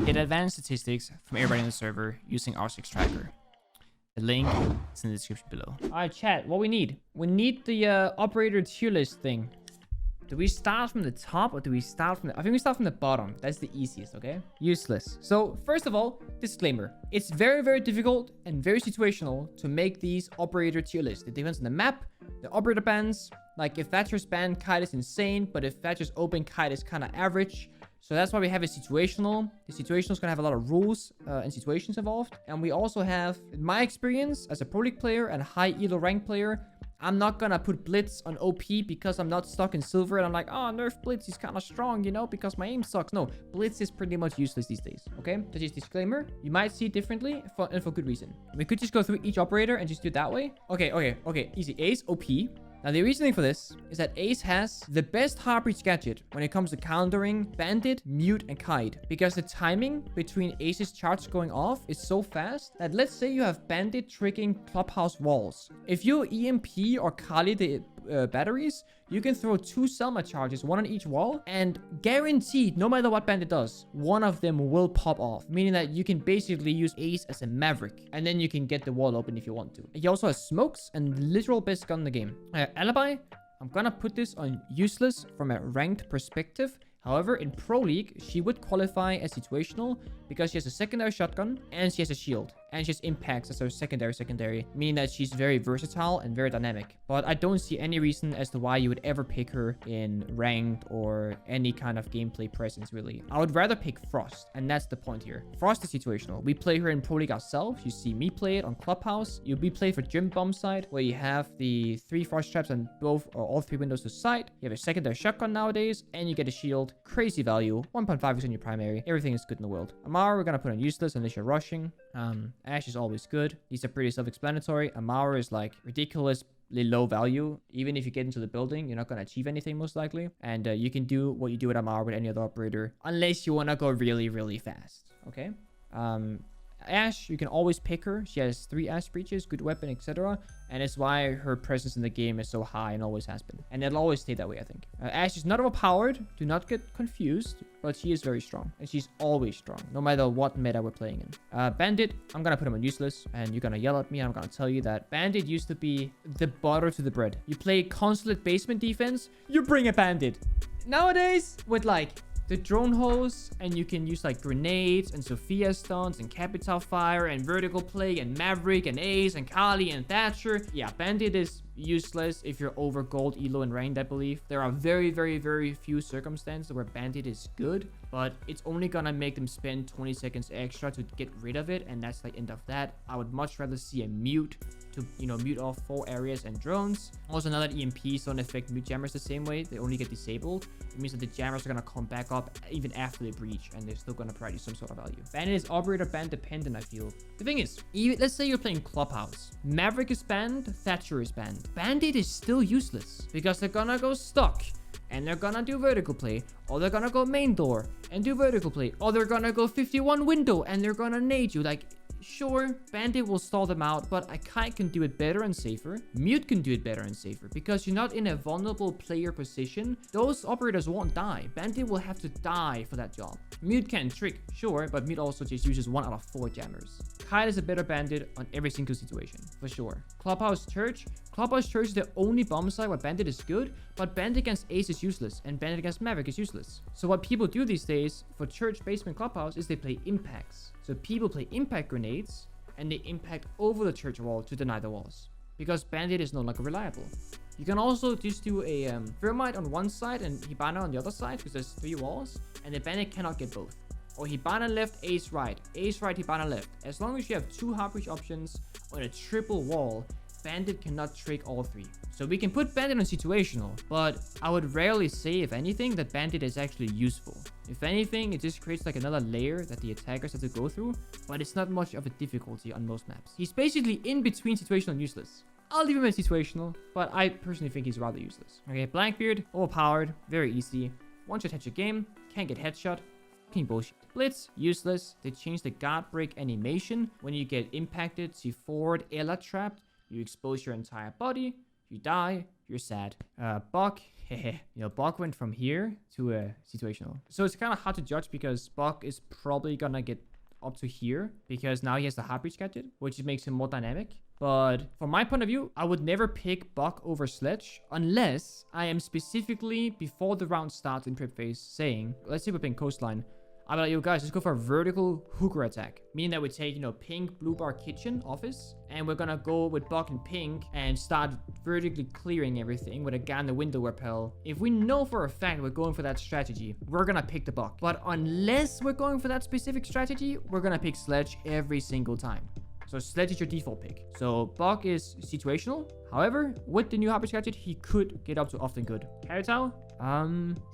Get advanced statistics from everybody in the server using R6 Tracker. The link is in the description below. Alright, chat, what we need? We need the operator tier list thing. Do we start from the top or do we start from the... I think we start from the bottom. That's the easiest, okay? Useless. So, first of all, disclaimer. It's very, very difficult and very situational to make these operator tier lists. It depends on the map, the operator bans. Like, if Thatcher's ban kite is insane, but if Thatcher's open kite is kind of average. So that's why we have a situational. The situational is going to have a lot of rules and situations involved. And we also have, in my experience, as a Pro League player and high elo rank player, I'm not gonna put Blitz on OP because I'm not stuck in silver and I'm like, oh, nerf Blitz, he's kind of strong, you know, because my aim sucks. No, Blitz is pretty much useless these days, okay? That's just disclaimer. You might see it differently and for good reason. We could just go through each operator and just do it that way. Okay, easy. Ace, OP. Now, the reasoning for this is that Ace has the best Heartbreach gadget when it comes to countering Bandit, Mute, and Kite. Because the timing between Ace's charge going off is so fast that let's say you have Bandit triggering Clubhouse walls. If you EMP or Kali the batteries, you can throw 2 Selma charges, 1 on each wall, and guaranteed, no matter what Bandit does, one of them will pop off. Meaning that you can basically use Ace as a Maverick, and then you can get the wall open if you want to. He also has smokes and literal best gun in the game. Alibi, I'm gonna put this on useless from a ranked perspective. However, in Pro League, she would qualify as situational because she has a secondary shotgun and she has a shield. And she has impacts as her secondary, meaning that she's very versatile and very dynamic. But I don't see any reason as to why you would ever pick her in ranked or any kind of gameplay presence, really. I would rather pick Frost, and that's the point here. Frost is situational. We play her in Pro League ourselves. You see me play it on Clubhouse. We play for Gym Bomb side, where you have the 3 Frost traps on both or all 3 windows to sight. You have a secondary shotgun nowadays, and you get a shield. Crazy value. 1.5 is in your primary. Everything is good in the world. Amara, we're gonna put on useless unless you're rushing. Ashe is always good. These are pretty self-explanatory. Amara is like ridiculously low value. Even if you get into the building, you're not going to achieve anything most likely. And you can do what you do with Amara with any other operator. Unless you want to go really, really fast. Okay? Ashe, you can always pick her. She has 3 Ashe breaches, good weapon, etc. And it's why her presence in the game is so high and always has been. And it'll always stay that way, I think. Ashe is not overpowered. Do not get confused. But she is very strong. And she's always strong, no matter what meta we're playing in. Bandit, I'm going to put him on useless. And you're going to yell at me. And I'm going to tell you that Bandit used to be the butter to the bread. You play consulate basement defense, you bring a Bandit. Nowadays, with like the drone hose, and you can use like grenades and Zofia stuns and capital fire and vertical play and Maverick and Ace and Kali and Thatcher. Yeah, Bandit is useless if you're over gold, elo, and ranked, I believe. There are very, very, very few circumstances where Bandit is good, but it's only gonna make them spend 20 seconds extra to get rid of it, and that's the end of that. I would much rather see a mute to, you know, mute off 4 areas and drones. Also, now that EMPs don't affect mute jammers the same way, they only get disabled. It means that the jammers are gonna come back up even after they breach, and they're still gonna provide you some sort of value. Bandit is operator ban dependent, I feel. The thing is, let's say you're playing Clubhouse. Maverick is banned, Thatcher is banned. Bandit is still useless because they're gonna go stuck and they're gonna do vertical play, or they're gonna go main door and do vertical play, or they're gonna go 51 window and they're gonna nade you. Like, sure, Bandit will stall them out, but a Kite can do it better and safer. Mute can do it better and safer because you're not in a vulnerable player position. Those operators won't die. Bandit will have to die for that job. Mute can trick, sure, but Mute also just uses 1 out of 4 jammers. Kite is a better Bandit on every single situation, for sure. Clubhouse Church is the only bomb site where Bandit is good, but Bandit against Ace is useless, and Bandit against Maverick is useless. So what people do these days for Church, Basement, Clubhouse is they play impacts. So people play impact grenades, and they impact over the church wall to deny the walls. Because Bandit is no longer reliable. You can also just do a Thermite on one side and Hibana on the other side, because there's 3 walls, and the Bandit cannot get both. Or Hibana left, Ace right, Hibana left. As long as you have 2 Heartbreach options on a triple wall, Bandit cannot trick all 3. So we can put Bandit on situational, but I would rarely say, if anything, that Bandit is actually useful. If anything, it just creates like another layer that the attackers have to go through, but it's not much of a difficulty on most maps. He's basically in between situational and useless. I'll leave him as situational, but I personally think he's rather useless. Okay, Blackbeard, overpowered, very easy. Once you touch a game, can't get headshot. Fucking bullshit. Blitz, useless. They changed the guard break animation. When you get impacted, see forward, Ella trapped. You expose your entire body, you die, you're sad. Buck, you know, Buck went from here to situational. So it's kind of hard to judge because Buck is probably gonna get up to here because now he has the heartbeat gadget, which makes him more dynamic. But from my point of view, I would never pick Buck over Sledge unless I am specifically before the round starts in prep phase saying, let's say we're playing coastline. I'm like, yo guys, let's go for a vertical hooker attack. Meaning that we take, you know, pink, blue bar kitchen office. And we're gonna go with Buck and pink and start vertically clearing everything with a guy in the window repel. If we know for a fact we're going for that strategy, we're gonna pick the Buck. But unless we're going for that specific strategy, we're gonna pick Sledge every single time. So Sledge is your default pick. So Buck is situational. However, with the new Harpy's gadget, he could get up to often good. Capital,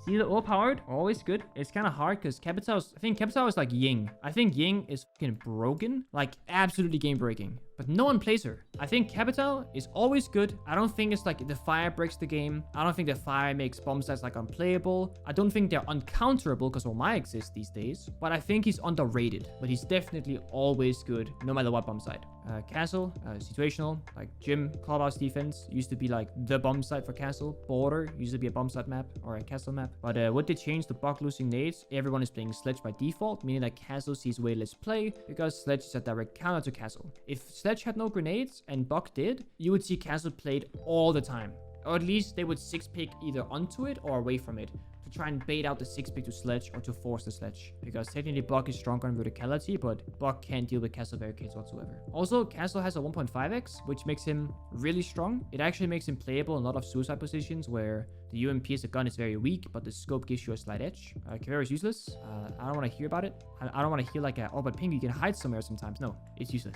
see the overpowered, always good. It's kind of hard because I think Capital is like Ying. I think Ying is fucking broken, like absolutely game breaking. But no one plays her. I think Capital is always good. I don't think it's like the fire breaks the game. I don't think the fire makes bomb sites like unplayable. I don't think they're uncounterable because Omai exists these days. But I think he's underrated. But he's definitely always good no matter what bomb site. Castle, situational, like gym, clubhouse defense used to be like the bomb site for Castle. Border used to be a bomb site map or a Castle map. But what they changed the Buck losing nades, everyone is playing Sledge by default, meaning that Castle sees way less play because Sledge is a direct counter to Castle. If Sledge had no grenades and Buck did, you would see Castle played all the time. Or at least they would 6-pick either onto it or away from it to try and bait out the 6-pick to Sledge or to force the Sledge. Because technically Buck is stronger on verticality, but Buck can't deal with Castle barricades whatsoever. Also, Castle has a 1.5x, which makes him really strong. It actually makes him playable in a lot of suicide positions where the UMP as a gun is very weak, but the scope gives you a slight edge. Kavera is useless. I don't want to hear about it. I don't want to hear like, oh, but Pengu, you can hide somewhere sometimes. No, it's useless.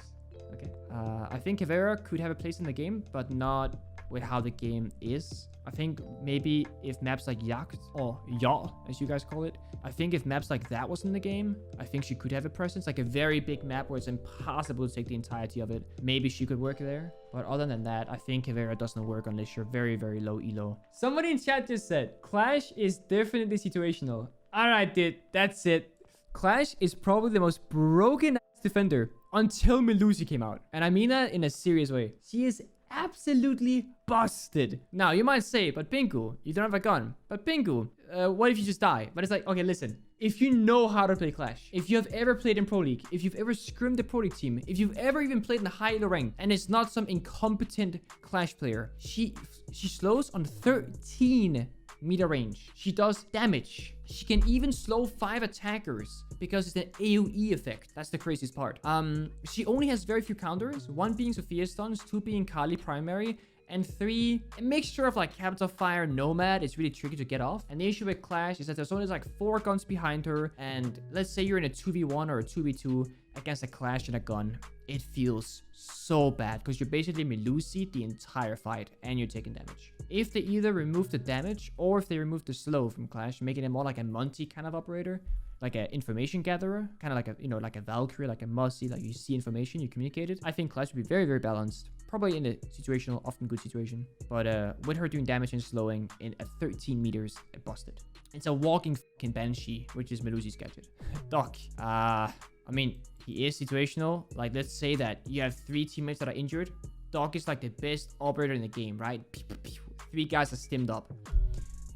Okay. I think Kavera could have a place in the game, but not with how the game is. I think maybe if maps like Jagd or Ja, as you guys call it, I think if maps like that was in the game, I think she could have a presence. Like a very big map where it's impossible to take the entirety of it. Maybe she could work there. But other than that, I think Kavera doesn't work unless you're very, very low elo. Somebody in chat just said, Clash is definitely situational. Alright, dude, that's it. Clash is probably the most broken defender until Melusi came out. And I mean that in a serious way. She is absolutely busted. Now, you might say, but Pengu, you don't have a gun. But Pengu, what if you just die? But it's like, okay, listen. If you know how to play Clash, if you have ever played in Pro League, if you've ever scrimmed the Pro League team, if you've ever even played in the high elo rank, and it's not some incompetent Clash player, she slows on 13-meter range. She does damage. She can even slow 5 attackers because it's an AoE effect. That's the craziest part. She only has very few counters, 1 being Zofia stuns, 2 being Kali primary, and 3, a mixture of like Capital Fire, Nomad is really tricky to get off. And the issue with Clash is that there's only like 4 guns behind her. And let's say you're in a 2v1 or a 2v2 against a Clash and a gun. It feels so bad because you're basically Melusi the entire fight and you're taking damage. If they either remove the damage or if they remove the slow from Clash, making it more like a Monty kind of operator, like an information gatherer, kind of like a, you know, like a Valkyrie, like a Mossy, like you see information, you communicate it. I think Clash would be very, very balanced. Probably in a situational, often good situation. But with her doing damage and slowing in at 13 meters, it busted. It's a walking fucking Banshee, which is Melusi's gadget. Doc, I mean, he is situational. Like, let's say that you have 3 teammates that are injured. Doc is like the best operator in the game, right? 3 guys are stimmed up.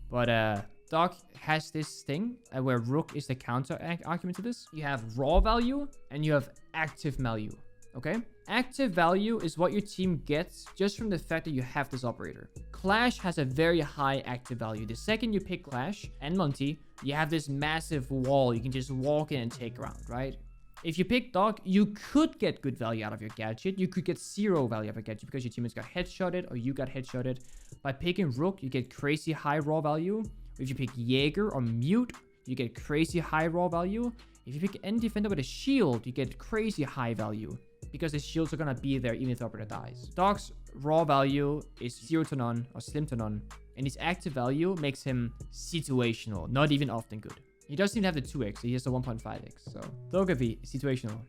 But Doc has this thing where Rook is the counter argument to this. You have raw value and you have active value. Okay? Active value is what your team gets just from the fact that you have this operator. Clash has a very high active value. The second you pick Clash and Monty, you have this massive wall. You can just walk in and take ground, right? If you pick Doc, you could get good value out of your gadget. You could get 0 value out of your gadget because your teammates got headshotted or you got headshotted. By picking Rook, you get crazy high raw value. If you pick Jaeger or Mute, you get crazy high raw value. If you pick any defender with a shield, you get crazy high value because the shields are gonna be there even if the operator dies. Doc's raw value is 0 to none or slim to none, and his active value makes him situational, not even often good. He doesn't even have the 2x, so he has the 1.5x. So Dokkaebi, situational,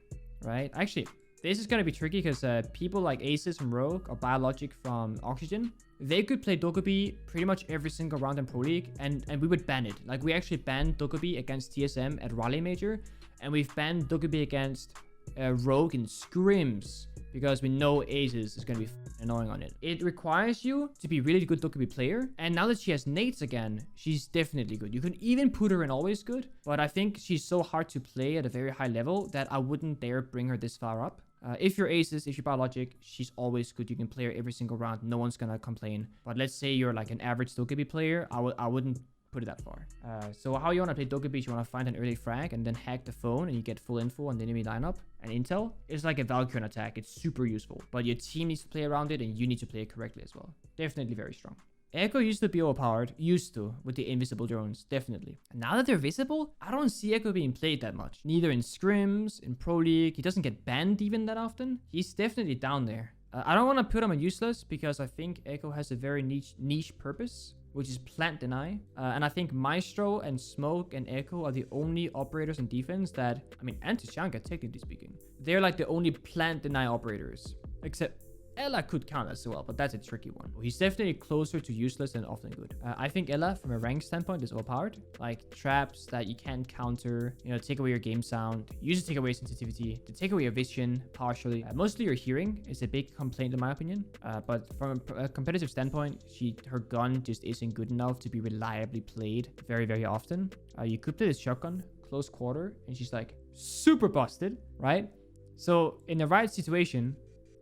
right? Actually, this is gonna be tricky because people like Aces from Rogue or Biologic from Oxygen, they could play Dokkaebi pretty much every single round in Pro League, and we would ban it. Like, we actually banned Dokkaebi against TSM at Raleigh Major, and we've banned Dokkaebi against Rogue in scrims because we know Aces is going to be annoying on it. It requires you to be really good Dokkaebi player. And now that she has nates again, she's definitely good. You can even put her in always good, but I think she's so hard to play at a very high level that I wouldn't dare bring her this far up. If you're Aces, if you're Biologic, she's always good. You can play her every single round. No one's gonna complain. But let's say you're like an average Dokkaebi player, I wouldn't put it that far. So how you want to play Dokkaebi, you want to find an early frag and then hack the phone and you get full info on the enemy lineup and intel. It's like a Valkyrie attack. It's super useful, but your team needs to play around it and you need to play it correctly as well. Definitely very strong. Echo used to be overpowered, with the invisible drones, definitely. And now that they're visible, I don't see Echo being played that much. Neither in scrims, in Pro League, he doesn't get banned even that often. He's definitely down there. I don't want to put him on useless because I think Echo has a very niche purpose, which is plant deny. And I think Maestro and Smoke and Echo are the only operators in defense that, I mean, Antisocial, technically speaking, they're like the only plant deny operators, except Ella could count as well, but that's a tricky one. He's definitely closer to useless than often good. I think Ella, from a rank standpoint, is overpowered. Like traps that you can't counter, you know, take away your game sound, use to take away sensitivity, to take away your vision partially. Mostly your hearing is a big complaint in my opinion. But from a competitive standpoint, her gun just isn't good enough to be reliably played very, very often. You could play this shotgun, close quarter, and she's like super busted, right? So in the right situation,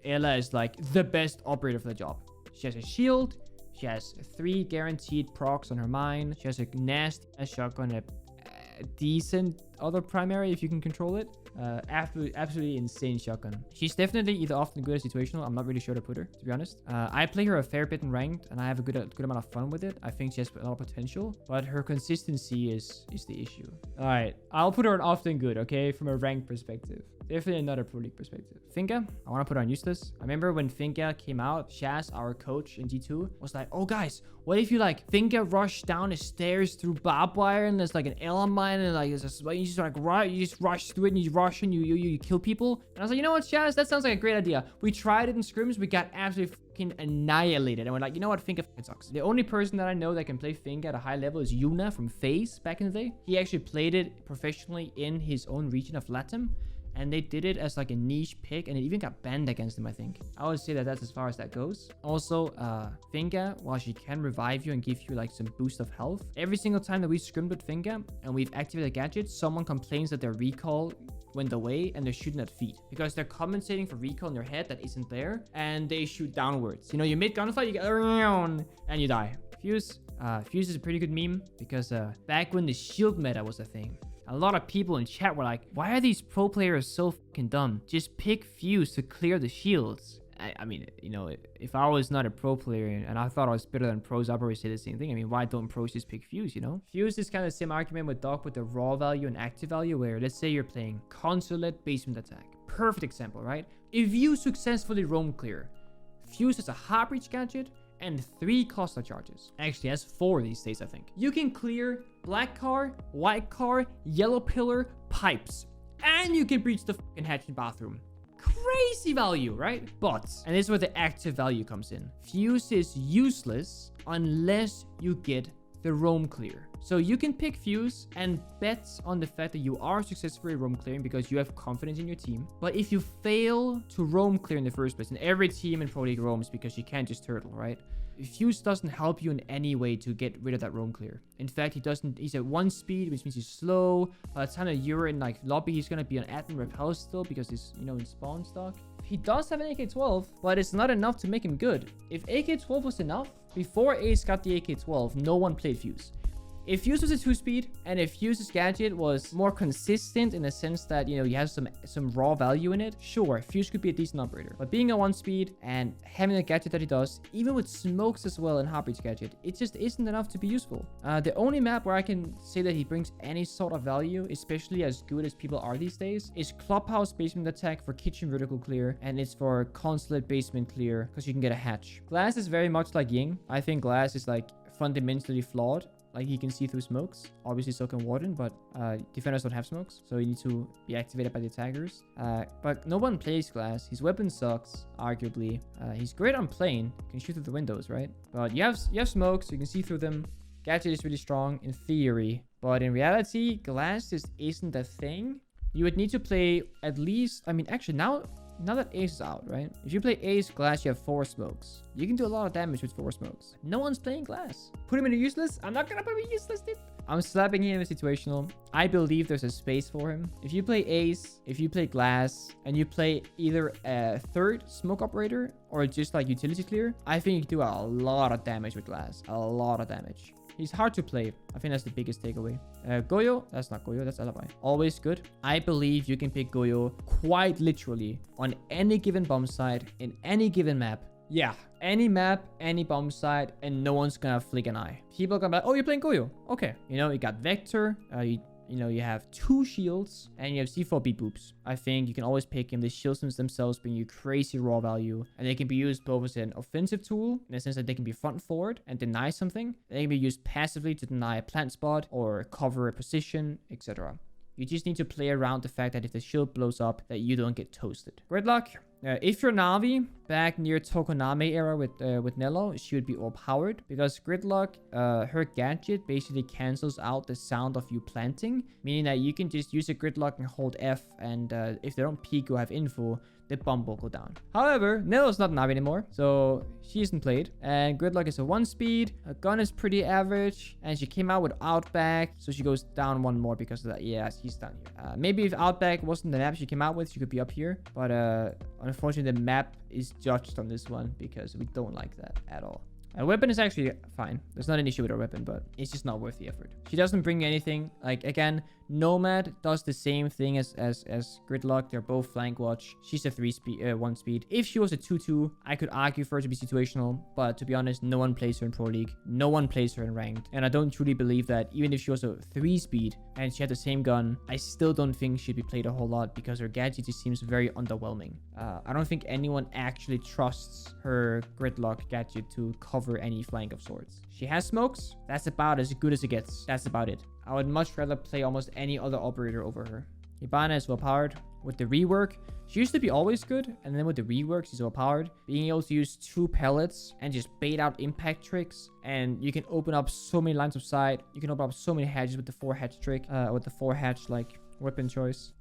Ella is like the best operator for the job. She has a shield. She has 3 guaranteed procs on her mine. She has a nasty shotgun, a decent other primary if you can control it. Absolutely insane shotgun. She's definitely either often good or situational. I'm not really sure to put her, to be honest. I play her a fair bit in ranked, and I have a good amount of fun with it. I think she has a lot of potential, but her consistency is the issue. All right, I'll put her on often good, okay, from a ranked perspective. Definitely not a Pro League perspective. Finka, I want to put her on useless. I remember when Finka came out, Shaz, our coach in G2, was like, oh guys, what if you like Finka rush down the stairs through barbed wire and there's like an Ella mine and like you just like you just rush through it and you rush and you kill people. And I was like, you know what, Shaz, that sounds like a great idea. We tried it in scrims, we got absolutely fucking annihilated. And we're like, you know what, Finka sucks. The only person that I know that can play Finka at a high level is Yuna from FaZe back in the day. He actually played it professionally in his own region of Latam. And they did it as like a niche pick, and it even got banned against him, I think. I would say that that's as far as that goes. Also, Finka, while she can revive you and give you like some boost of health, every single time that we scrimmed with Finka and we've activated a gadget, someone complains that their recall went away and they're shooting at feet because they're compensating for recall in their head that isn't there, and they shoot downwards. You know, you mid gunfight, you get around and you die. Fuse is a pretty good meme because back when the shield meta was a thing, a lot of people in chat were like, why are these pro players so fucking dumb? Just pick Fuse to clear the shields. I mean, you know, if I was not a pro player and I thought I was better than pros, I'd probably say the same thing. I mean, why don't pros just pick Fuse, you know? Fuse is kind of the same argument with Doc with the raw value and active value, where let's say you're playing console-led basement attack. Perfect example, right? If you successfully roam clear, Fuse has a hard breach gadget and 3 cluster charges. Actually, has 4 these days, I think. You can clear black car, white car, yellow pillar, pipes, and you can breach the fucking hatch and bathroom. Crazy value, right? But, and this is where the active value comes in, Fuse is useless unless you get the roam clear. So you can pick Fuse and bet on the fact that you are successfully roam clearing because you have confidence in your team. But if you fail to roam clear in the first place, and every team in Pro League roams because you can't just turtle, right? Fuse doesn't help you in any way to get rid of that roam clear. In fact, he's at 1 speed, which means he's slow. By the time that you're in like lobby, he's gonna be on admin repel still because he's, you know, in spawn stock. He does have an AK-12, but it's not enough to make him good. If AK-12 was enough, before Ace got the AK-12, no one played Fuse. If Fuse was a 2-speed, and if Fuse's gadget was more consistent in the sense that, you know, he has some raw value in it, sure, Fuse could be a decent operator. But being a 1-speed and having a gadget that he does, even with smokes as well and Heartbreach gadget, it just isn't enough to be useful. The only map where I can say that he brings any sort of value, especially as good as people are these days, is Clubhouse basement attack for kitchen vertical clear, and it's for consulate basement clear because you can get a hatch. Glass is very much like Ying. I think Glass is like fundamentally flawed. Like, he can see through smokes. Obviously, so can Warden, but defenders don't have smokes, so you need to be activated by the attackers. But no one plays Glass. His weapon sucks, arguably. He's great on plane. Can shoot through the windows, right? But you have smokes, so you can see through them. Gadget is really strong in theory, but in reality, Glass just isn't a thing. You would need to play at least... I mean, actually, now now that Ace is out, right? If you play Ace Glass, you have 4 smokes. You can do a lot of damage with 4 smokes. No one's playing Glass. Put him in a useless? I'm not gonna put him in useless, dude. I'm slapping him in situational. I believe there's a space for him. If you play Ace, if you play Glass, and you play either a 3rd smoke operator or just like utility clear, I think you can do a lot of damage with Glass. A lot of damage. He's hard to play. I think that's the biggest takeaway. Goyo, that's not Goyo, that's Alibi. Always good. I believe you can pick Goyo quite literally on any given bomb site in any given map. Yeah, any map, any bomb site, and no one's gonna flick an eye. People are gonna be like, oh, you're playing Goyo. Okay. You know, you got Vector, you know, you have 2 shields and you have C4 beat boops. I think you can always pick him. The shields themselves bring you crazy raw value, and they can be used both as an offensive tool in the sense that they can be front and forward and deny something. They can be used passively to deny a plant spot or cover a position, etc. You just need to play around the fact that if the shield blows up, that you don't get toasted. Gridlock. If you're Navi, back near Tokonami era with Nello, she would be overpowered because Gridlock, her gadget basically cancels out the sound of you planting, meaning that you can just use a Gridlock and hold F, and if they don't peek or have info, the bomb will go down. However, Nello's not Navi anymore, so she isn't played, and Gridlock is a 1 speed, her gun is pretty average, and she came out with Outback, so she goes down 1 more because of that. Yeah, she's down here. Maybe if Outback wasn't the map she came out with, she could be up here, but unfortunately the map is judged on this one because we don't like that at all. Her weapon is actually fine. There's not an issue with her weapon, but it's just not worth the effort. She doesn't bring you anything. Like, again, Nomad does the same thing as Gridlock. They're both flank watch. She's a 1 speed. If she was a 2-2, I could argue for her to be situational, but to be honest, no one plays her in Pro League. No one plays her in Ranked, and I don't truly believe that even if she was a 3 speed and she had the same gun, I still don't think she'd be played a whole lot because her gadget just seems very underwhelming. I don't think anyone actually trusts her Gridlock gadget to cover any flank of sorts. She has smokes. That's about as good as it gets. That's about it. I would much rather play almost any other operator over her. Hibana is well-powered. With the rework, she used to be always good, and then with the rework, she's overpowered. Being able to use 2 pellets and just bait out impact tricks, and you can open up so many lines of sight. You can open up so many hedges with the 4 hedge trick, with the 4 hedge, like, weapon choice.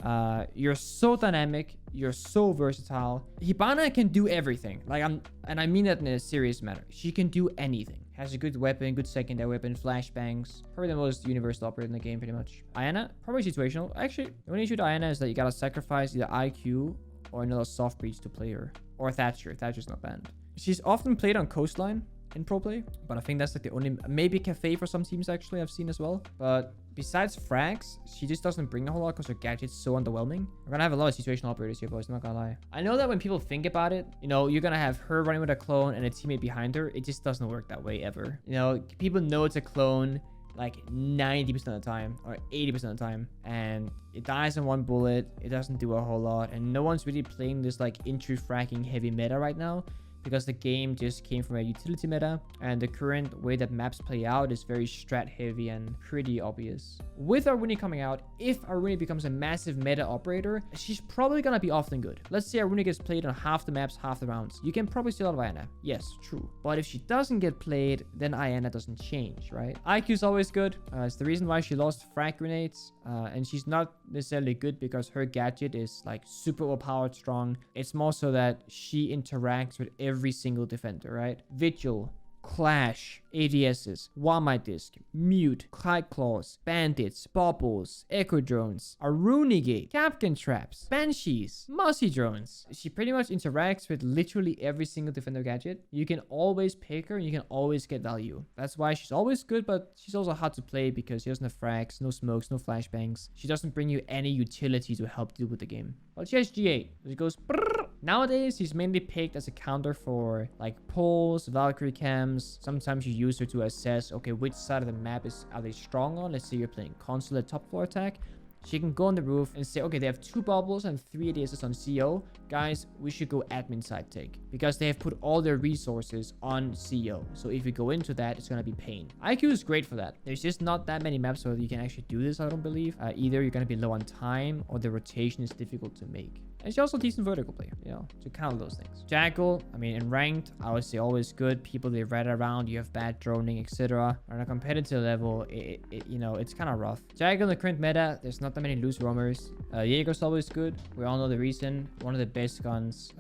You're so dynamic. You're so versatile. Hibana can do everything. Like, and I mean that in a serious manner. She can do anything. Has a good weapon, good secondary weapon, flashbangs. Probably the most universal operator in the game, pretty much. Ayana, probably situational. Actually, the only issue with Ayana is that you gotta sacrifice either IQ or another soft breach to play her. Or Thatcher. Thatcher's not banned. She's often played on Coastline in pro play, but I think that's like the only, maybe Cafe for some teams actually I've seen as well. But besides frags, she just doesn't bring a whole lot because her gadget's so underwhelming. We're gonna have a lot of situational operators here, boys, I'm not gonna lie. I know that when people think about it, you know, you're gonna have her running with a clone and a teammate behind her. It just doesn't work that way ever. You know, people know it's a clone like 90% of the time or 80% of the time, and it dies in 1 bullet. It doesn't do a whole lot, and no one's really playing this like entry fragging heavy meta right now, because the game just came from a utility meta, and the current way that maps play out is very strat heavy and pretty obvious. With Aruni coming out, if Aruni becomes a massive meta operator, she's probably gonna be often good. Let's say Aruni gets played on half the maps, half the rounds. You can probably steal out of Ayana. Yes, true. But if she doesn't get played, then Ayana doesn't change, right? IQ is always good. It's the reason why she lost frag grenades, and she's not necessarily good because her gadget is like super overpowered strong. It's more so that she interacts with every single defender, right? Vigil, Clash, ADSs, Wamai Disc, Mute, Kite Claws, Bandits, Bobbles, Echo Drones, Arunigate, Capcan Traps, Banshees, Mossy Drones. She pretty much interacts with literally every single defender gadget. You can always pick her and you can always get value. That's why she's always good, but she's also hard to play because she doesn't have frags, no smokes, no flashbangs. She doesn't bring you any utility to help deal with the game. But she has G8. She goes brrr. Nowadays, she's mainly picked as a counter for like pulls, Valkyrie cams. Sometimes you use her to assess, okay, which side of the map are they strong on? Let's say you're playing console at top floor attack. She can go on the roof and say, okay, they have 2 bubbles and 3 ADSs on CO. Guys, we should go admin side take because they have put all their resources on CO. So if we go into that, it's going to be pain. IQ is great for that. There's just not that many maps where you can actually do this, I don't believe. Either you're going to be low on time or the rotation is difficult to make. And she's also a decent vertical player, you know, to count those things. Jackal, I mean, in ranked, I would say always good. People they rat around, you have bad droning, etc. On a competitive level, you know, it's kind of rough. Jackal in the current meta, there's not that many loose roamers. Jaeger's always good. We all know the reason. One of the best guns.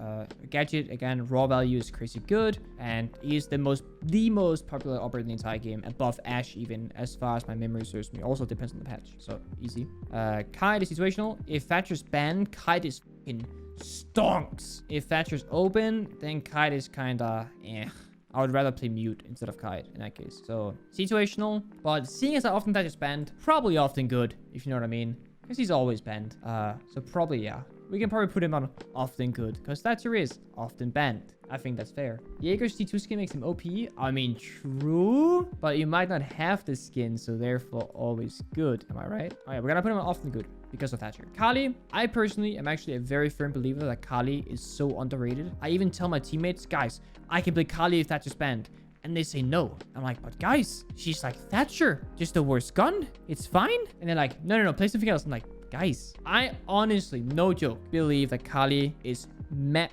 Gadget, again, raw value is crazy good. And he is the most popular operator in the entire game. Above Ashe even, as far as my memory serves me. Also depends on the patch. So, easy. Kite is situational. If Thatcher's banned, Kite is fucking stonks. If Thatcher's open, then Kite is kinda I would rather play Mute instead of Kite in that case. So, situational. But seeing as how often Thatcher's banned, probably often good, if you know what I mean. Because he's always banned. So probably, yeah. We can probably put him on often good. Because Thatcher is often banned. I think that's fair. Jaeger's T2 skin makes him OP. I mean, true. But you might not have the skin, so therefore always good. Am I right? Alright, we're gonna put him on often good because of Thatcher. Kali, I personally am actually a very firm believer that Kali is so underrated. I even tell my teammates, guys, I can play Kali if Thatcher's banned. And they say no. I'm like, but guys, she's like Thatcher. Just the worst gun. It's fine. And they're like, no, play something else. I'm like, guys, I honestly, no joke, believe that Kali is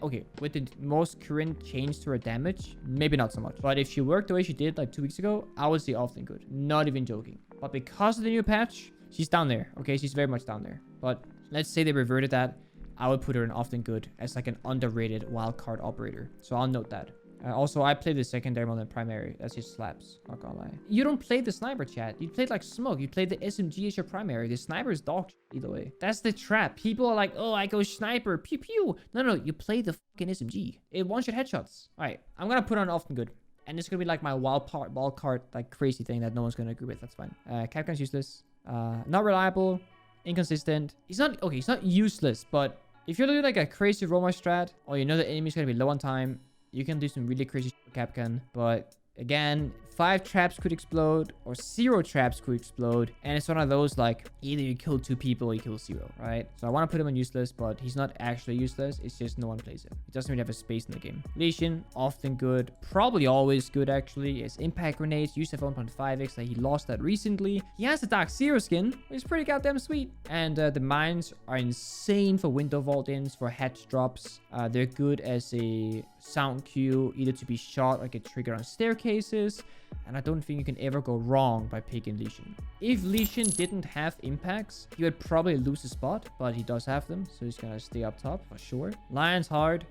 okay, with the most current change to her damage, maybe not so much. But if she worked the way she did like 2 weeks ago, I would say often good. Not even joking. But because of the new patch, she's down there. Okay, she's very much down there. But let's say they reverted that. I would put her in often good as like an underrated wildcard operator. So I'll note that. Also, I play the secondary more than primary. That's just slaps. Not gonna lie. You don't play the sniper, chat. You played like smoke. You played the SMG as your primary. The sniper is dog shit either way. That's the trap. People are like, oh, I go sniper. Pew pew. No. You play the fucking SMG. It one-shot headshots. All right. I'm gonna put on often good. And it's gonna be like my wild card, like crazy thing that no one's gonna agree with. That's fine. Capcan's useless. Not reliable. Inconsistent. He's not useless, but if you're doing like a crazy roamer strat, or you know the enemy's gonna be low on time, you can do some really crazy shit with Capcan. But again, 5 traps could explode or 0 traps could explode. And it's one of those like either you kill 2 people or you kill 0, right? So I want to put him on useless, but he's not actually useless. It's just no one plays him. He doesn't really have a space in the game. Lesion, often good. Probably always good actually. His impact grenades used at 1.5x. Like he lost that recently. He has the Dark Zero skin, which is pretty goddamn sweet. And the mines are insane for window vault-ins, for hatch drops. They're good as a sound cue, either to be shot or get triggered on staircases. And I don't think you can ever go wrong by picking Lesion. If Lesion didn't have impacts, he would probably lose his spot, but he does have them, so he's gonna stay up top for sure. Lion's hard.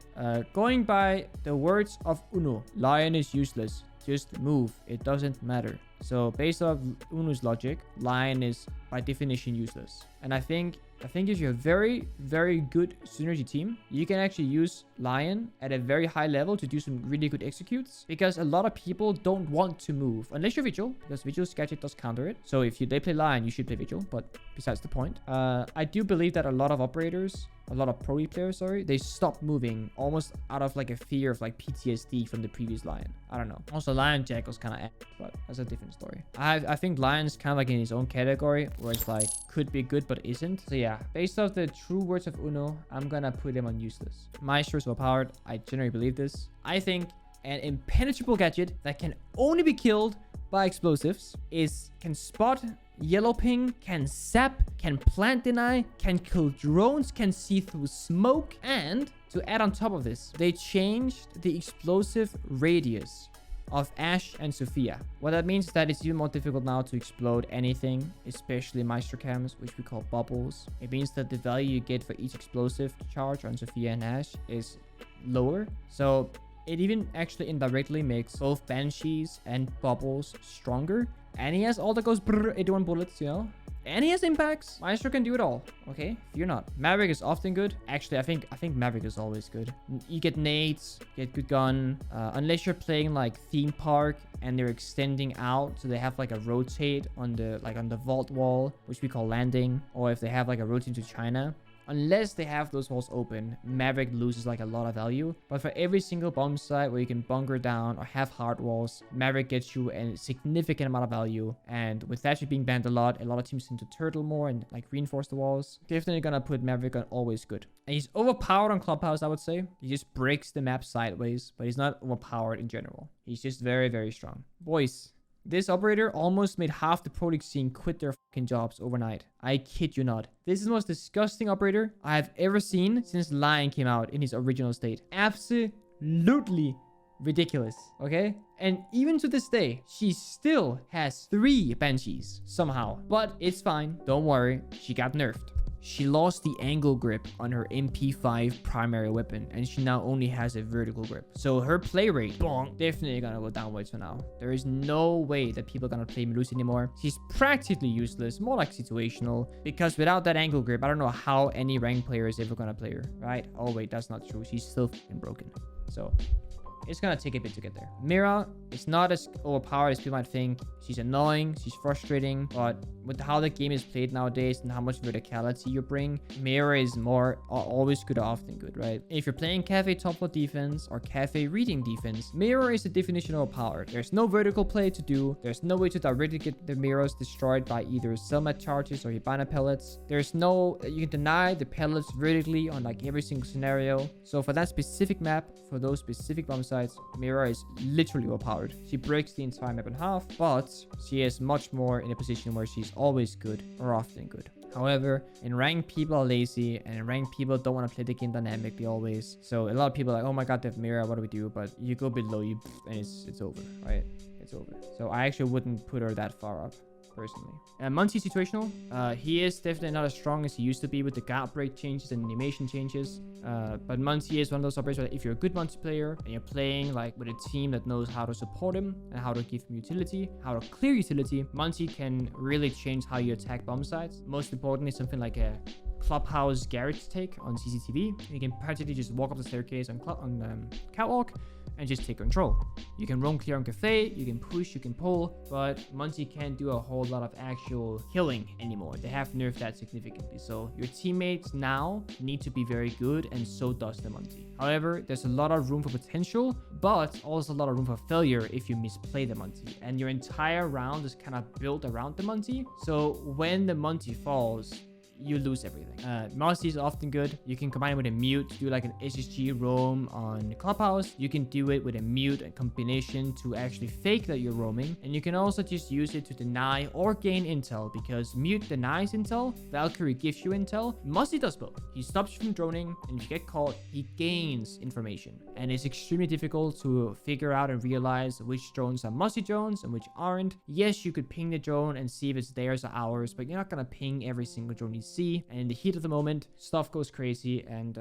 Going by the words of Uno, Lion is useless. Just move. It doesn't matter. So based off Uno's logic, Lion is by definition useless. And I think if you're a very, very good synergy team, you can actually use Lion at a very high level to do some really good executes. Because a lot of people don't want to move. Unless you're Vigil, because Vigil's gadget does counter it. So if they play Lion, you should play Vigil. But besides the point. I do believe that a lot of operators, a lot of pro players, they stop moving almost out of like a fear of like PTSD from the previous Lion. I don't know. Also, Lion Jackal's kind of but that's a different story. I think Lion's kind of like in his own category where it's like could be good but isn't. So yeah, based off the true words of Uno, I'm gonna put him on useless. Maestro is overpowered. I generally believe this. I think an impenetrable gadget that can only be killed by explosives can spot yellow ping, can sap, can plant deny, can kill drones, can see through smoke. And to add on top of this, they changed the explosive radius of Ashe and Zofia. What that means is that it's even more difficult now to explode anything, especially Maestro cams, which we call bubbles. It means that the value you get for each explosive charge on Zofia and Ashe is lower. So it even actually indirectly makes both Banshees and Bubbles stronger. And he has all that goes 81 bullets, you know? And he has impacts. Maestro can do it all. Okay, fear not. Maverick is often good. Actually, I think Maverick is always good. You get nades, get good gun. Unless you're playing like theme park and they're extending out, so they have like a rotate on the vault wall, which we call landing, or if they have like a rotate to China. Unless they have those walls open, Maverick loses like a lot of value. But for every single bomb site where you can bunker down or have hard walls, Maverick gets you a significant amount of value. And with Thatcher being banned a lot of teams tend to turtle more and like reinforce the walls. Definitely gonna put Maverick on always good. And he's overpowered on Clubhouse, I would say. He just breaks the map sideways, but he's not overpowered in general. He's just very, very strong. Boys, this operator almost made half the pro league scene quit their fucking jobs overnight. I kid you not. This is the most disgusting operator I have ever seen since Lion came out in his original state. Absolutely ridiculous, okay? And even to this day, she still has 3 Banshees somehow. But it's fine. Don't worry. She got nerfed. She lost the angle grip on her MP5 primary weapon, and she now only has a vertical grip. So her play rate, definitely gonna go downwards for now. There is no way that people are gonna play Melusi anymore. She's practically useless, more like situational, because without that angle grip, I don't know how any ranked player is ever gonna play her, right? Oh wait, that's not true. She's still fucking broken. So it's gonna take a bit to get there. Mira is not as overpowered as people might think. She's annoying, she's frustrating, but with how the game is played nowadays and how much verticality you bring, Mira is more always good or often good, right? If you're playing cafe top floor defense or cafe reading defense, Mira is the definition of overpowered. There's no vertical play to do. There's no way to directly get the mirrors destroyed by either Selma charges or Hibana pellets. There's no, you can deny the pellets vertically on like every single scenario. So for that specific map, for those specific bomb sites, Mira is literally overpowered. She breaks the entire map in half, but she is much more in a position where she's always good or often good. However, in ranked, people are lazy, and in ranked, people don't want to play the game dynamically always. So a lot of people are like, oh my god, they have Mira, what do we do? But you go below, and it's over, right? It's over. So I actually wouldn't put her that far up, personally. Muncie situational. He is definitely not as strong as he used to be with the guard break changes and animation changes. But Muncie is one of those operators where if you're a good Muncie player and you're playing like with a team that knows how to support him and how to give him utility, how to clear utility, Muncie can really change how you attack bomb sites. Most importantly, something like a clubhouse garage take on CCTV. You can practically just walk up the staircase on catwalk and just take control. You can roam clear on cafe, you can push, you can pull, but Muncie can't do a whole lot of actual killing anymore. They have nerfed that significantly. So your teammates now need to be very good, and so does the Muncie. However, there's a lot of room for potential, but also a lot of room for failure if you misplay the Muncie. And your entire round is kind of built around the Muncie. So when the Muncie falls, you lose everything. Mousy is often good. You can combine it with a mute to do like an SSG roam on Clubhouse. You can do it with a mute and combination to actually fake that you're roaming. And you can also just use it to deny or gain intel, because mute denies intel, Valkyrie gives you intel. Mousy does both. He stops you from droning, and if you get caught, he gains information. And it's extremely difficult to figure out and realize which drones are Mousy drones and which aren't. Yes, you could ping the drone and see if it's theirs or ours, but you're not gonna ping every single drone you see. And in the heat of the moment, stuff goes crazy, and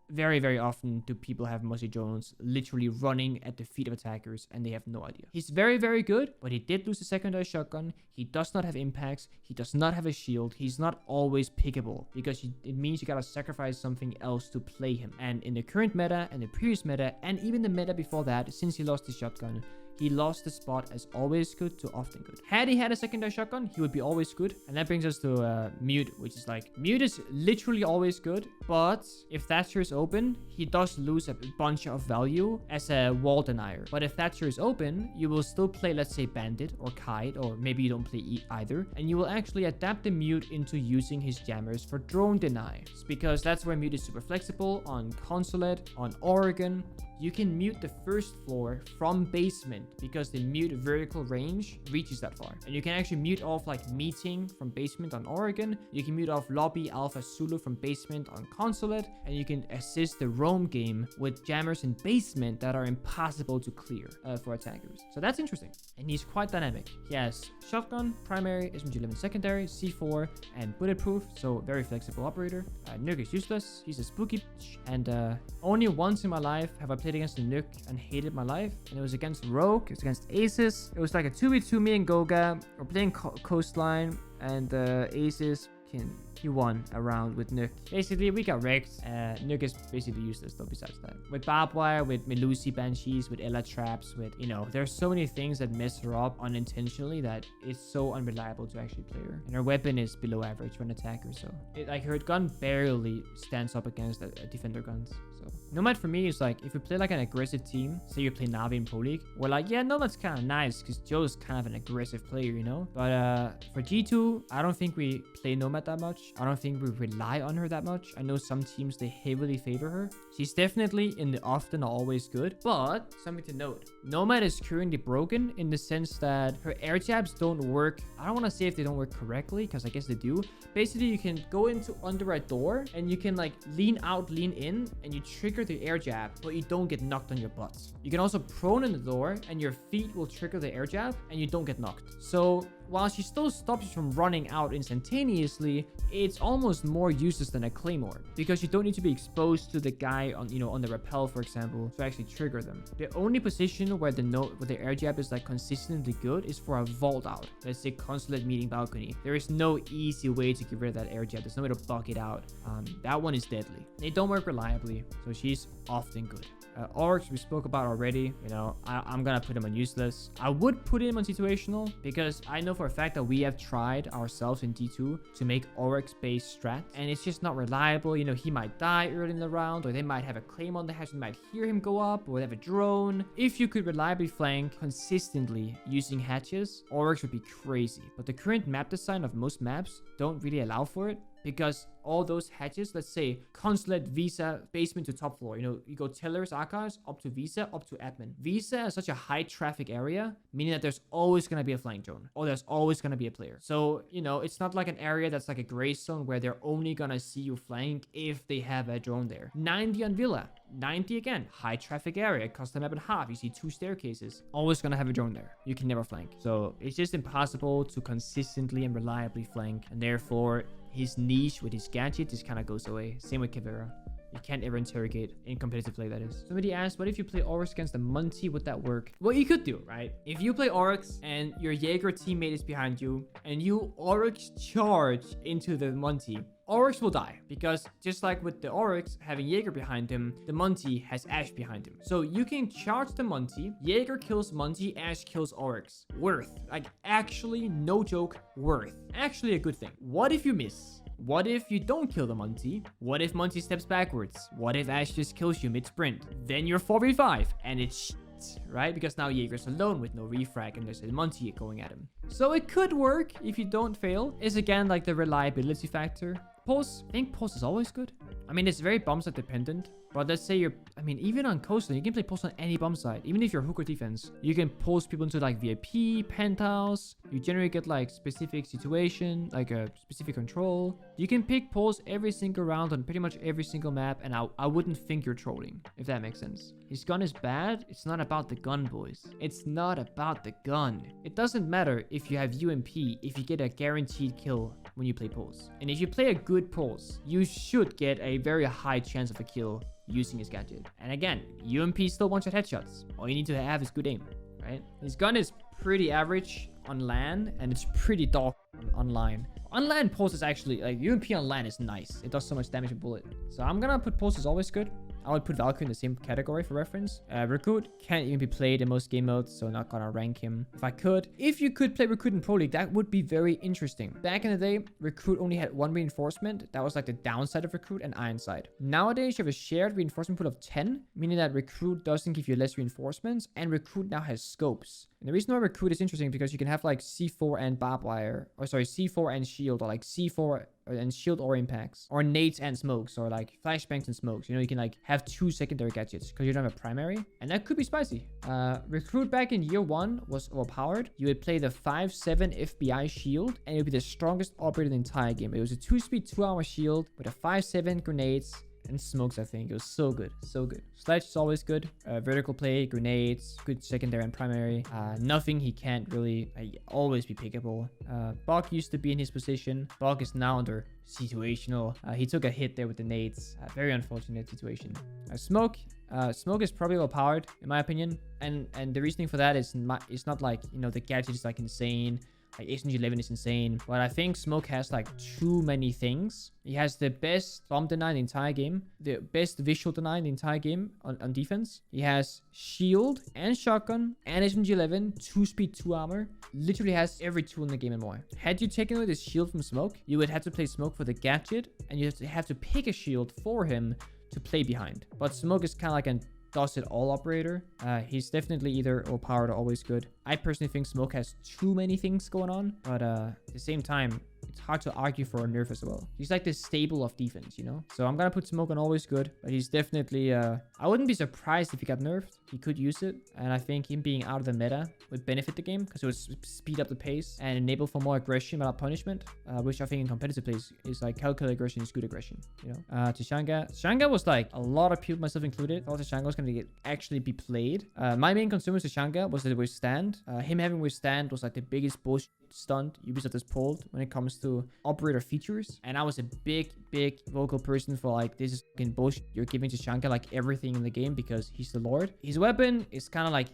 very, very often do people have Mossy Jones literally running at the feet of attackers, and they have no idea. He's very, very good, but he did lose the secondary shotgun. He does not have impacts. He does not have a shield. He's not always pickable, because it means you gotta sacrifice something else to play him. And in the current meta, and the previous meta, and even the meta before that, since he lost his shotgun, he lost the spot as always good to often good. Had he had a secondary shotgun, he would be always good. And that brings us to mute, which is like, mute is literally always good, but if Thatcher is open, he does lose a bunch of value as a wall denier. But if Thatcher is open, you will still play, let's say, Bandit or Kite, or maybe you don't play either, and you will actually adapt the mute into using his jammers for drone deny, because that's where mute is super flexible. On Consulate, on Oregon, you can mute the first floor from basement, because the mute vertical range reaches that far. And you can actually mute off like meeting from basement on Oregon. You can mute off lobby Alpha Zulu from basement on Consulate. And you can assist the roam game with jammers in basement that are impossible to clear for attackers. So that's interesting. And he's quite dynamic. He has shotgun, primary, SMG11 secondary, C4, and bulletproof. So very flexible operator. Nøkk is useless. He's a spooky bitch. And only once in my life have I played against the Nøkk and hated my life, and it was against Rogue. It was against Aces. It was like a 2v2, me and Goga. We're playing Coastline, and Aces he won a round with Nøkk. Basically, we got wrecked. Nøkk is basically useless though besides that. With barbed wire, with Melusi Banshees, with Ella traps, with, you know, there's so many things that mess her up unintentionally that it's so unreliable to actually play her. And her weapon is below average for an attacker, so like her gun barely stands up against a defender guns. So Nomad for me is like, if you play like an aggressive team, say you play Navi in Pro League, we're like, yeah, Nomad's kind of nice because Joe's kind of an aggressive player, you know? But for G2, I don't think we play Nomad that much. much. I don't think we rely on her that much. I know some teams, they heavily favor her. She's definitely in the often or always good, but something to note. Nomad is currently broken in the sense that her air jabs don't work. I don't want to say if they don't work correctly, because I guess they do. Basically, you can go into under a door and you can like lean out, lean in, and you trigger the air jab, but you don't get knocked on your butt. You can also prone in the door and your feet will trigger the air jab and you don't get knocked. So while she still stops you from running out instantaneously, it's almost more useless than a claymore because you don't need to be exposed to the guy on, on the rappel, for example, to actually trigger them. The only position where the air jab is like consistently good is for a vault out. Let's say consulate meeting balcony. There is no easy way to get rid of that air jab. There's no way to bug it out. That one is deadly. They don't work reliably, so she's often good. Oryx we spoke about already. I'm gonna put him on useless. I would put him on situational because I know for a fact that we have tried ourselves in D2 to make Oryx based strats and it's just not reliable. He might die early in the round, or they might have a claim on the hatch and might hear him go up, or they have a drone. If you could reliably flank consistently using hatches, Oryx would be crazy. But the current map design of most maps don't really allow for it, because all those hatches, let's say consulate, visa, basement to top floor, you go tellers, archives, up to visa, up to admin. Visa is such a high traffic area, meaning that there's always going to be a flank drone, or there's always going to be a player. So, it's not like an area that's like a gray zone where they're only going to see you flank if they have a drone there. 90 on villa, 90 again, high traffic area, custom map and half, you see 2 staircases, always going to have a drone there. You can never flank. So it's just impossible to consistently and reliably flank, and therefore his niche with his gadget just kind of goes away. Same with Kavera. You can't ever interrogate in competitive play, that is. Somebody asked, what if you play Oryx against the Munty? Would that work? Well, you could do, right? If you play Oryx and your Jaeger teammate is behind you and you Oryx charge into the Munty, Oryx will die, because just like with the Oryx having Jaeger behind him, the Munty has Ashe behind him. So you can charge the Munty, Jaeger kills Munty, Ashe kills Oryx. Worth. Like, actually, no joke, worth. Actually a good thing. What if you miss? What if you don't kill the Munty? What if Munty steps backwards? What if Ashe just kills you mid-sprint? Then you're 4v5, and it's right? Because now Jaeger's alone with no refrag and there's a Munty going at him. So it could work if you don't fail. It's again like the reliability factor. Pulse, I think Pulse is always good. I mean, it's very bomb site dependent. But let's say even on coastal, you can play Pulse on any bomb site. Even if you're hooker defense, you can pulse people into like VIP, penthouse. You generally get like specific situation, like a specific control. You can pick Pulse every single round on pretty much every single map. And I wouldn't think you're trolling, if that makes sense. His gun is bad. It's not about the gun, boys. It's not about the gun. It doesn't matter if you have UMP, if you get a guaranteed kill when you play Pulse. And if you play a good Pulse, you should get a very high chance of a kill using his gadget. And again, UMP still one-shot headshots. All you need to have is good aim, right? His gun is pretty average on LAN, and it's pretty dog online. On LAN, Pulse is actually, like, UMP on LAN is nice. It does so much damage with bullet. So I'm gonna put Pulse is always good. I would put Valkyrie in the same category for reference. Recruit can't even be played in most game modes, so not gonna rank him. If I could, if you could play Recruit in Pro League, that would be very interesting. Back in the day, Recruit only had 1 reinforcement. That was like the downside of Recruit and Ironside. Nowadays, you have a shared reinforcement pool of 10, meaning that Recruit doesn't give you less reinforcements, and Recruit now has scopes. And the reason why Recruit is interesting because you can have like C4 and barbed wire, or sorry, C4 and shield, or like C4 and shield or impacts, or nades and smokes, or like flashbangs and smokes. You can like have 2 secondary gadgets because you don't have a primary, and that could be spicy. Recruit back in year 1 was overpowered. You would play the 5/7 FBI shield, and it would be the strongest operator in the entire game. It was a 2-speed 2-hour shield with a 5/7 grenades and smokes. I think it was so good, so good. Sledge is always good. Vertical play, grenades, good secondary and primary. Nothing he can't really always be pickable. Bog used to be in his position. Bog is now under situational. He took a hit there with the nades. Very unfortunate situation. Smoke is probably overpowered in my opinion, and the reasoning for that is it's not like the gadget is like insane. Like SMG11 is insane, but I think Smoke has like too many things. He has the best bomb deny in the entire game, the best visual deny in the entire game on defense. He has shield and shotgun and SMG11, 2-speed 2 armor. Literally has every tool in the game and more. Had you taken away the shield from Smoke, you would have to play Smoke for the gadget, and you have to pick a shield for him to play behind. But Smoke is kind of like an does it all operator. He's definitely either overpowered or always good. I personally think Smoke has too many things going on, but at the same time, it's hard to argue for a nerf as well. He's like the staple of defense, you know? So I'm gonna put smoke on always good, but he's definitely, I wouldn't be surprised if he got nerfed. He could use it, and I think him being out of the meta would benefit the game because it would speed up the pace and enable for more aggression without punishment, which I think in competitive plays is like calculated aggression is good aggression, you know? Tashanga was like a lot of people, myself included, thought Tashanga was gonna actually be played. My main concern with Tashanga was the withstand. Him having withstand was like the biggest bullshit stunt Ubisoft has pulled when it comes to operator features, and I was a big vocal person for like, this is fucking bullshit. You're giving Tashanga like everything in the game because he's the lord. His weapon is kind of like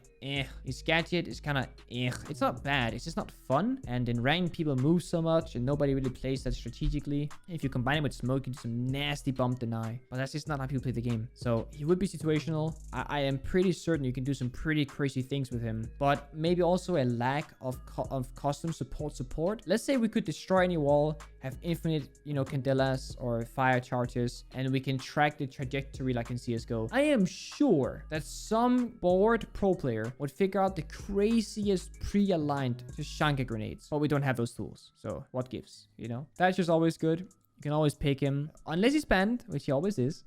his gadget is kind of it's not bad, it's just not fun, and in ranked people move so much and nobody really plays that strategically. If you combine it with smoke, you do some nasty bump deny, but that's just not how people play the game. So he would be situational. I am pretty certain you can do some pretty crazy things with him, but maybe also a lack of custom support. Let's say we could destroy any wall, have infinite, you know, candelas or fire charges, and we can track the trajectory like in CSGO. I am sure that some bored pro player would figure out the craziest pre-aligned Tashanga grenades, but we don't have those tools. So what gives, you know? Thatcher's always good. You can always pick him, unless he's banned, which he always is.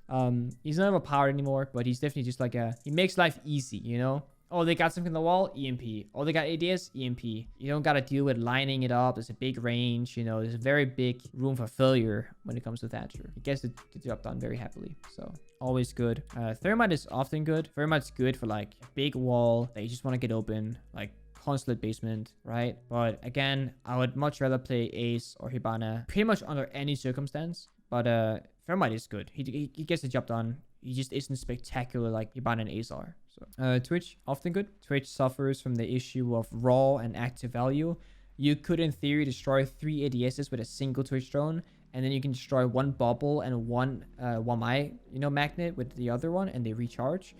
He's not overpowered anymore, but he's definitely just like he makes life easy, you know? Oh, they got something on the wall? EMP. Oh, they got ADS? EMP. You don't got to deal with lining it up. There's a big range, you know. There's a very big room for failure when it comes to Thatcher. He gets the job done very happily. So, always good. Thermite is often good. Thermite's good for, like, a big wall that you just want to get open. Like, consulate basement, right? But, again, I would much rather play Ace or Hibana pretty much under any circumstance. But, Thermite is good. He gets the job done. He just isn't spectacular like Hibana and Ace are. So, Twitch, often good. Twitch suffers from the issue of raw and active value. You could, in theory, destroy 3 ADSs with a single Twitch drone, and then you can destroy 1 bubble and 1 1-eye, you know, magnet with the other one, and they recharge.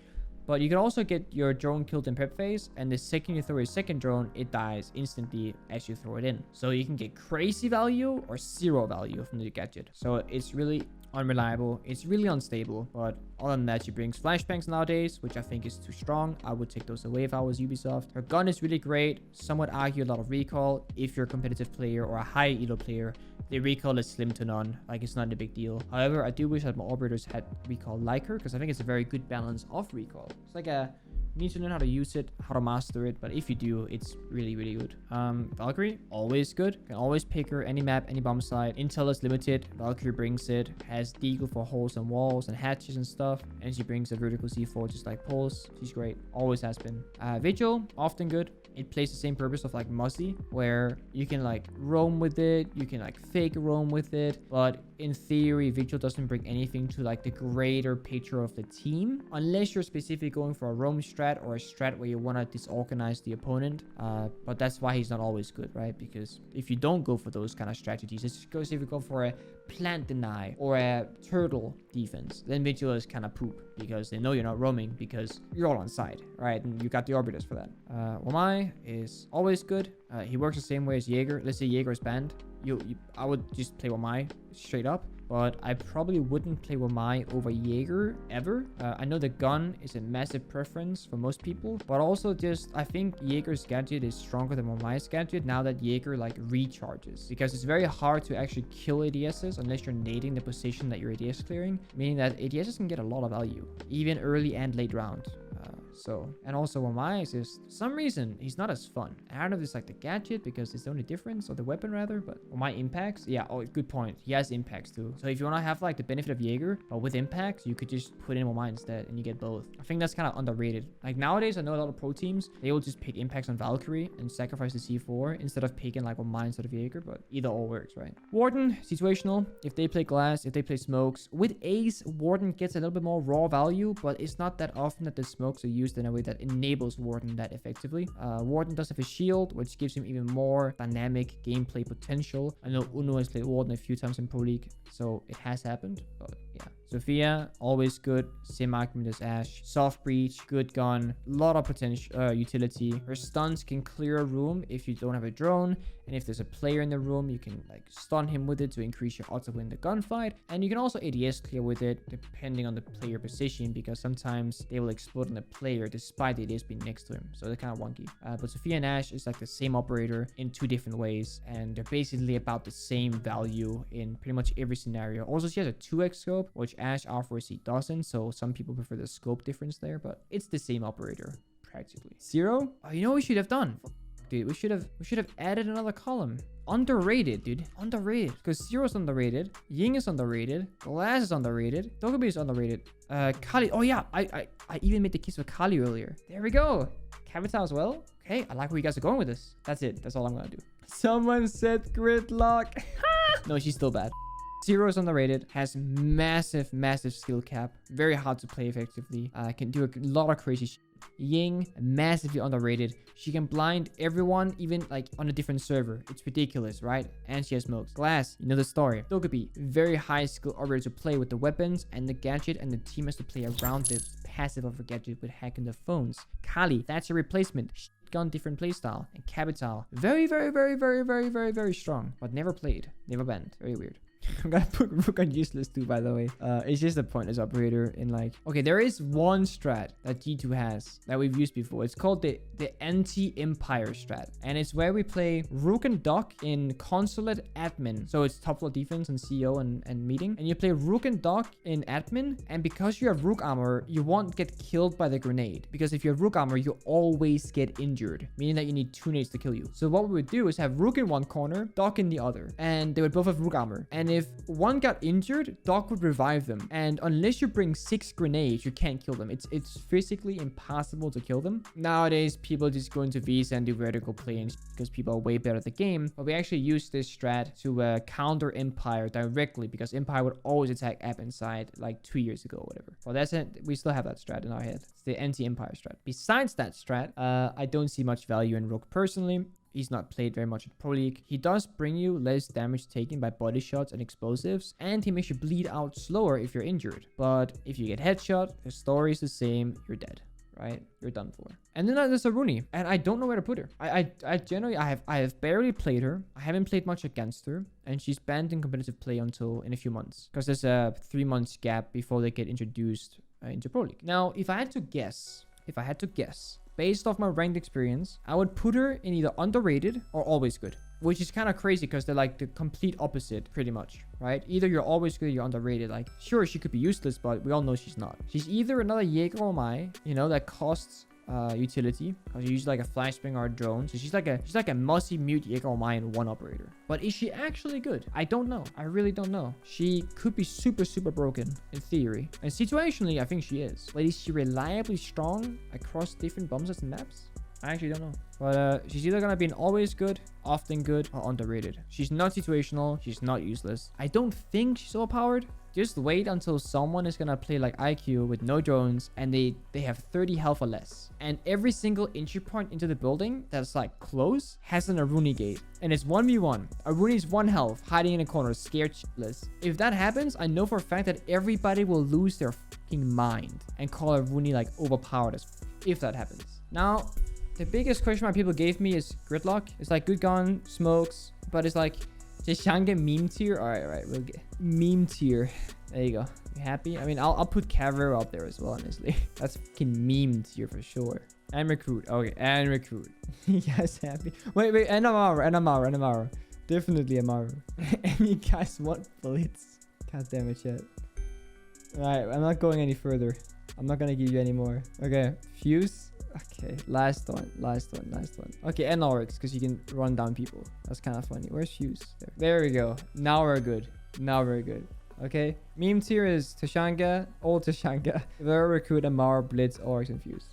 But you can also get your drone killed in prep phase, and the second you throw your second drone, it dies instantly as you throw it in. So you can get crazy value or 0 value from the gadget. So it's really unreliable, it's really unstable, but other than that, she brings flashbangs nowadays, which I think is too strong. I would take those away if I was Ubisoft. Her gun is really great. Some would argue a lot of recall. If you're a competitive player or a high elo player, the recall is slim to none. Like, it's not a big deal. However, I do wish that more operators had recall like her, because I think it's a very good balance of recall. It's like you need to learn how to use it, how to master it, but if you do, it's really good. Valkyrie, always good. Can always pick her any map, any bomb site. Intel is limited. Valkyrie brings it. Has deagle for holes and walls and hatches and stuff, and she brings a vertical C4 just like Pulse. She's great. Always has been. Vigil, often good. It plays the same purpose of like Muzzy, where you can like roam with it, you can like fake roam with it, but in theory, Vigil doesn't bring anything to like the greater picture of the team, unless you're specifically going for a roam strat or a strat where you want to disorganize the opponent. But that's why he's not always good, right? Because if you don't go for those kind of strategies, it's because if you go for a plant deny or a turtle defense, then Vigil is kind of poop, because they know you're not roaming because you're all on side, right? And you got the orbiters for that. Wamai is always good. He works the same way as Jaeger. Let's say Jaeger is banned. I would just play Wamai straight up, but I probably wouldn't play Wamai over Jaeger ever. I know the gun is a massive preference for most people, but also just I think Jaeger's gadget is stronger than Wamai's gadget now that Jaeger like recharges, because it's very hard to actually kill ADSs unless you're nading the position that you're ADS clearing, meaning that ADSs can get a lot of value even early and late round. And also Wamai is just, for some reason, he's not as fun. I don't know if it's like the gadget because it's the only difference, or the weapon rather, but Wamai impacts, yeah, oh, good point. He has impacts too. So if you want to have like the benefit of Jaeger, but with impacts, you could just put in Wamai instead and you get both. I think that's kind of underrated. Like nowadays, I know a lot of pro teams, they will just pick impacts on Valkyrie and sacrifice the C4 instead of picking like Wamai instead of Jaeger, but either or works, right? Warden, situational. If they play glass, if they play smokes. With Ace, Warden gets a little bit more raw value, but it's not that often that the smokes are used in a way that enables Warden that effectively. Warden does have a shield, which gives him even more dynamic gameplay potential. I know Uno has played Warden a few times in Pro League, so it has happened, but yeah. Zofia, always good. Same argument as Ash. Soft breach, good gun, lot of potential utility. Her stuns can clear a room if you don't have a drone, And if there's a player in the room, you can like stun him with it to increase your odds of winning the gunfight. And you can also ADS clear with it depending on the player position, because sometimes they will explode on the player despite the ADS being next to him. So they're kind of wonky. But Zofia and Ashe is like the same operator in 2 different ways, and they're basically about the same value in pretty much every scenario. Also, she has a 2x scope, which Ashe offers he doesn't, so some people prefer the scope difference there, but it's the same operator practically. 0. Oh, you know what we should have done? Dude, we should have added another column. Underrated, dude. Underrated. Because 0 is underrated. Ying is underrated. Glass is underrated. Dokkaebi is underrated. Kali. Oh yeah, I even made the keys for Kali earlier. There we go. Capital as well. Okay, I like where you guys are going with this. That's it. That's all I'm gonna do. Someone said gridlock. No, she's still bad. 0 is underrated, has massive skill cap, very hard to play effectively, can do a lot of crazy shit. Ying, massively underrated. She can blind everyone, even like on a different server. It's ridiculous, right? And she has smokes. Glass, you know the story. Dokkaebi, very high skill operator to play with the weapons and the gadget, and the team has to play around the passive of a gadget with hacking the phones. Kali, that's a replacement. Gun different playstyle. And Capital, very strong, but never played, never banned. Very weird. I'm gonna put Rook on useless too, by the way. It's just a pointless operator in like... Okay, there is one strat that G2 has that we've used before. It's called the anti-Empire strat. And it's where we play Rook and Doc in Consulate Admin. So it's top floor defense and CEO and meeting. And you play Rook and Doc in Admin. And because you have Rook armor, you won't get killed by the grenade. Because if you have Rook armor, you always get injured. Meaning that you need 2 nades to kill you. So what we would do is have Rook in one corner, Doc in the other. And they would both have Rook armor. And if one got injured, Doc would revive them. And unless you bring 6 grenades, you can't kill them. It's physically impossible to kill them. Nowadays, people just go into Visa and do vertical play because people are way better at the game. But we actually use this strat to counter Empire directly, because Empire would always attack app inside like 2 years ago or whatever. Well, that's it. We still have that strat in our head. It's the anti-Empire strat. Besides that strat, I don't see much value in Rook personally. He's not played very much at Pro League. He does bring you less damage taken by body shots and explosives, and he makes you bleed out slower if you're injured. But if you get headshot, the story is the same. You're dead, right? You're done for. And then there's Aruni, and I don't know where to put her. I generally I have barely played her. I haven't played much against her, and she's banned in competitive play until in a few months, because there's a 3 months gap before they get introduced into Pro League. Now, if I had to guess, based off my ranked experience, I would put her in either underrated or always good, which is kind of crazy because they're like the complete opposite pretty much, right? Either you're always good or you're underrated. Like, sure, she could be useless, but we all know she's not. She's either another Jaeger or Mai, you know, that costs utility, because you use like a flashbang or a drone. So she's like a mossy mute Jaeger or Mai in one operator. But is she actually good? I don't know. I really don't know. She could be super broken in theory, and situationally I think she is. But is she reliably strong across different bomb sets and maps? I actually don't know. But she's either gonna be an always good, often good, or underrated. She's not situational. She's not useless. I don't think she's overpowered. Just wait until someone is gonna play like IQ with no drones, and they have 30 health or less. And every single entry point into the building that's like close has an Aruni gate. And it's 1v1. Aruni's 1 health, hiding in a corner, scared shitless. If that happens, I know for a fact that everybody will lose their fucking mind and call Aruni like overpowered as if that happens. Now, the biggest question mark people gave me is gridlock. It's like good gun, smokes, but it's like Jeshanga meme tier. All right, we'll get meme tier. There you go. You happy? I mean, I'll put Cavalry up there as well, honestly. That's fucking meme tier for sure. And recruit. Okay, and recruit. You guys happy? Wait, and Amara. Definitely Amara. And you guys want Blitz? God damn it, chat. Alright, I'm not going any further. I'm not gonna give you any more. Okay, Fuse. Okay, last one. Okay, and Oryx, because you can run down people. That's kind of funny. Where's Fuse? There we go. Now we're good. Okay, meme tier is Tashanga, old Tashanga. Very recruit, Amara, Blitz, Oryx, and Fuse.